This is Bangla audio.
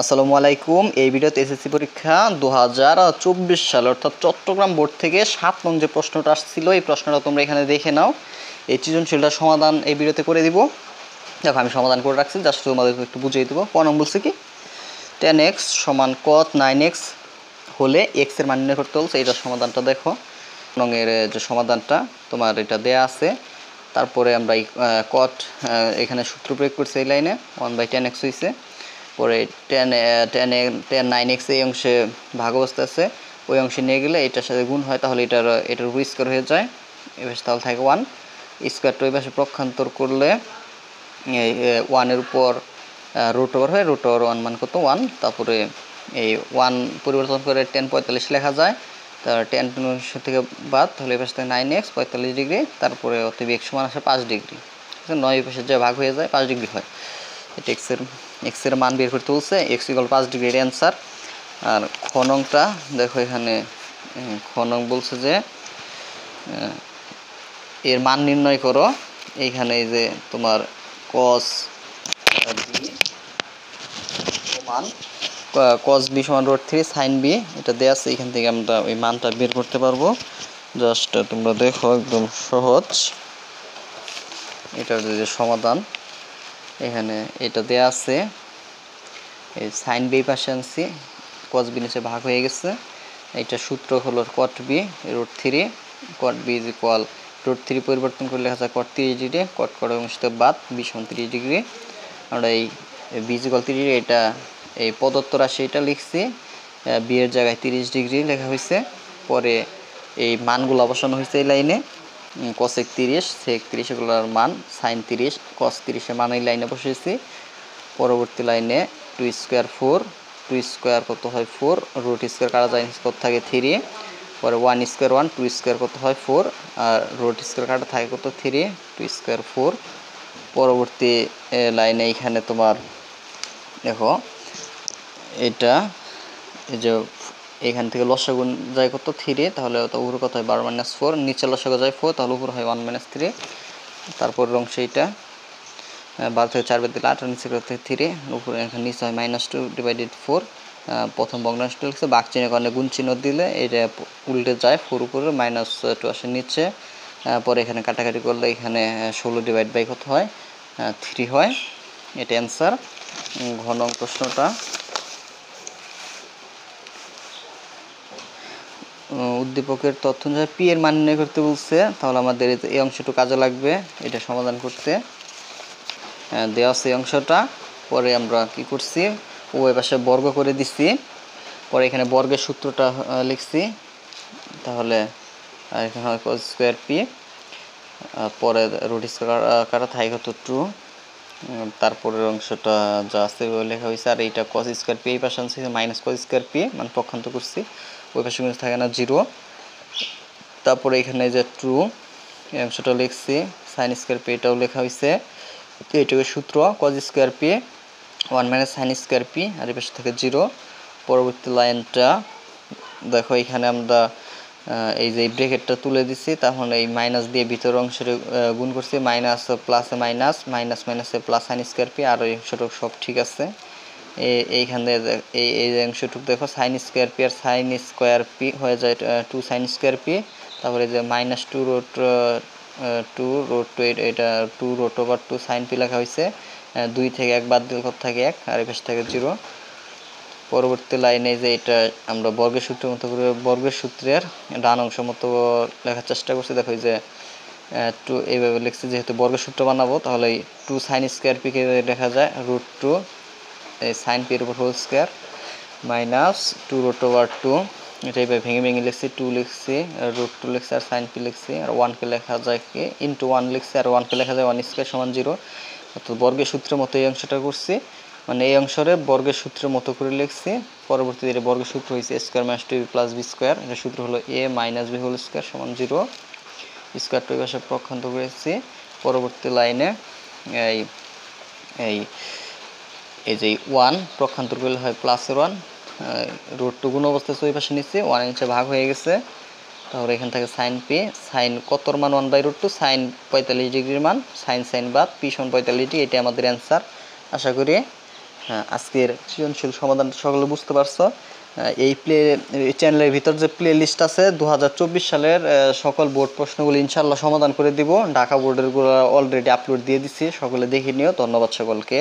আসসালামু আলাইকুম। এই ভিডিওতে এসএসসি পরীক্ষা 2024 সাল অর্থাৎ চট্টগ্রাম বোর্ড থেকে 7 নং যে প্রশ্নটা আসছিল এই প্রশ্নটা তোমরা এখানে দেখে নাও। এই সৃজনশীলটার সমাধান এই ভিডিওতে করে দিব। দেখো আমি সমাধান করে রাখছি, জাস্ট তোমাদের একটু বুঝিয়ে দেবো। ক নং বলছে কি 10x সমান cot 9x হলে x এর মান নির্ণয় করতে বলছে। এইটার সমাধানটা দেখো, নংয়ের যে সমাধানটা তোমার এটা দেয়া আছে। তারপরে আমরা cot এখানে সূত্র প্রয়োগ করছি এই লাইনে 1/10x হয়েছে। পরে 9x এই অংশে ভাগ অবস্থা আছে, ওই অংশে নিয়ে গেলে এটার সাথে গুণ হয়, তাহলে এটার উপর স্কোয়ার হয়ে যায়। এই পাশে তাহলে থাকে 1 স্কোয়ারটা ওই পাশে প্রক্ষান্তর করলে এই 1-এর উপর রুট ওভার হয়, রুট ওভার 1 মান কত 1। তারপরে এই 1 পরিবর্তন করে 10/45 লেখা যায়। তার 10 থেকে বাদ, তাহলে এই পাশে থাকে 9x 45 ডিগ্রি। তারপরে অতএব x সমান আসে 5 ডিগ্রি। 9 পাশে যে ভাগ হয়ে যায় 5 ডিগ্রি হয়। এটা এক্স এর মান বের করতে বলছে, x = 5 ডিগ্রি এর অ্যান্সার। আর খ নংটা দেখো, এখানে খ নং বলছে যে এর মান নির্ণয় করো। এইখানে এই যে তোমার cos b সমান √3 sin b এটা দেয়া আছে। এখান থেকে আমরা ওই মানটা বের করতে পারবো। জাস্ট তোমরা দেখো, একদম সহজ। এটার যে সমাধান এখানে এটা দেয়া আছে, এই সাইন বি পাশে আনছি, cos b নিচে ভাগ হয়ে গেছে। এটা সূত্র হলো cot b √3, cot b = √3 পরিবর্তন করে লেখা যায় cot 30 ডিগ্রি, cot করে অংশতে বাদ b = 30 ডিগ্রি। আমরা এই b = 30 ডিগ্রি এটা এই প্রদত্ত রাশি এটা লিখছি, b এর জায়গায় 30 ডিগ্রি লেখা হয়েছে। পরে এই মানগুলো বসানো হয়েছে এই লাইনে, cos 30 sec 30 এগুলোর মান, sin 30 cos 30 এর মান এই লাইনে বসিয়েছি। পরবর্তী লাইনে 2² 4, 2² কত হয় 4, √² কাটা যায় কত থাকে 3। পরে 1² 1, 2² কত হয় 4, আর √² কাটা থাকে কত 3, 2² 4। পরবর্তী লাইনে এখানে তোমার দেখো এটা এই যে এখান থেকে লসাগু যায় কত 3, তাহলে উপরে কত হয় 12 - 4, নিচে লসাগু যায় 4, তাহলে উপরে হয় 1 - 3। তারপরের অংশ এইটা 12 থেকে 4 বাদ দিলে 8, নিচে করতে 3, উপরে এখানে নিচে হয় -2/4। প্রথম ভগ্নাংশ লিখছে, বাঘ চিহ্নের কারণে গুণ চিহ্ন দিলে এটা উল্টে যায়, 4 উপরে -2 আসে নিচে। পরে এখানে কাটাকাটি করলে এখানে 16 কত হয় 3 হয়। এটা অ্যান্সার। ঘ নং প্রশ্নটা উদ্দীপকের তথ্য অনুযায়ী পি এর মান নির্ণয় করতে বলছে, তাহলে আমাদের এই অংশটুকু কাজে লাগবে এটা সমাধান করতে। দেওয়া আছে এই অংশটা। পরে আমরা কি করছি, ওই পাশে বর্গ করে দিচ্ছি। পরে এখানে বর্গের সূত্রটা লিখছি, তাহলে এখানে হয় cos² p, পরে √² কাটা থাকে কত 2। তারপরের অংশটা যা আছে লেখা হয়েছে। আর এইটা cos² p এই পাশে আনছি -cos² p, মানে পক্ষান্তর করছি, ওই পাশে কিন্তু থাকে না 0। তারপরে এখানে যে 2 এই অংশটা লিখছি, sin² p এটাও লেখা হয়েছে। এইটুকু সূত্র cos² p 1 - sin² p, আর এই পাশে থাকে 0। পরবর্তী লাইনটা দেখো, এখানে আমরা এই যে ব্র্যাকেটটা তুলে দিচ্ছি, তখন এই মাইনাস দিয়ে ভিতর অংশের গুণ করছি, মাইনাস প্লাসে মাইনাস, মাইনাস মাইনাসে প্লাস sin² p, আর ওই অংশটুকু সব ঠিক আছে। এইখানে এই অংশটুকু দেখো sin² p আর sin² p হয়ে যায় 2 sin² p। তারপরে যে -2√2 এটা 2√2 sin p লেখা হয়েছে। 2 থেকে 1 বাদ দিলে কত থাকে 1, আর এই পাশে থাকে 0। পরবর্তী লাইনে যে এটা আমরা বর্গের সূত্রের মতো করে বর্গের সূত্রের ডান অংশ মতো লেখার চেষ্টা করছি। দেখো যে 2 এইভাবে লিখছি, যেহেতু বর্গের সূত্র বানাবো, তাহলে 2 sin² p কে লেখা যায় √2 এই sin p এর উপর হোল স্কয়ার -2√2। এটা এইভাবে ভেঙে ভেঙে লিখছি, 2 লিখছি, √2 লিখছি, আর sin p লিখছি, আর 1 কে লেখা যায় কি ইন্টু 1 লিখছি, আর 1 কে লেখা যায় 1² = 0। অর্থাৎ বর্গের সূত্রের মতো এই অংশটা করছি, মানে এই অংশরে বর্গের সূত্রের মতো করে লিখছি। পরবর্তীতে এটা বর্গের সূত্র হয়েছে a² - 2b + b²। এটা সূত্র হলো a - b² = 0। স্কয়ারটা ওই পাশে প্রক্ষান্তর করেছি। পরবর্তী লাইনে এই যে 1 প্রক্ষান্তর করলে হয় +1, √2 গুণ অবস্থায় ওই পাশে নিচ্ছি, 1 নিচে ভাগ হয়ে গেছে। তাহলে এখান থেকে sin p, sin কতর মান 1/√2, sin 45 ডিগ্রির মান, sin বাদ p = 45 ডিগ্রি। এটা আমাদের অ্যান্সার। আশা করি আজকের সৃজনশীল সমাধান সকলে বুঝতে পারছো। এই চ্যানেলের ভিতর যে প্লে লিস্ট আছে 2024 সালের সকল বোর্ড প্রশ্নগুলো ইনশাল্লাহ সমাধান করে দিব। ঢাকা বোর্ডের গুলো অলরেডি আপলোড দিয়ে দিচ্ছি, সকলে দেখে নিও। ধন্যবাদ সকলকে।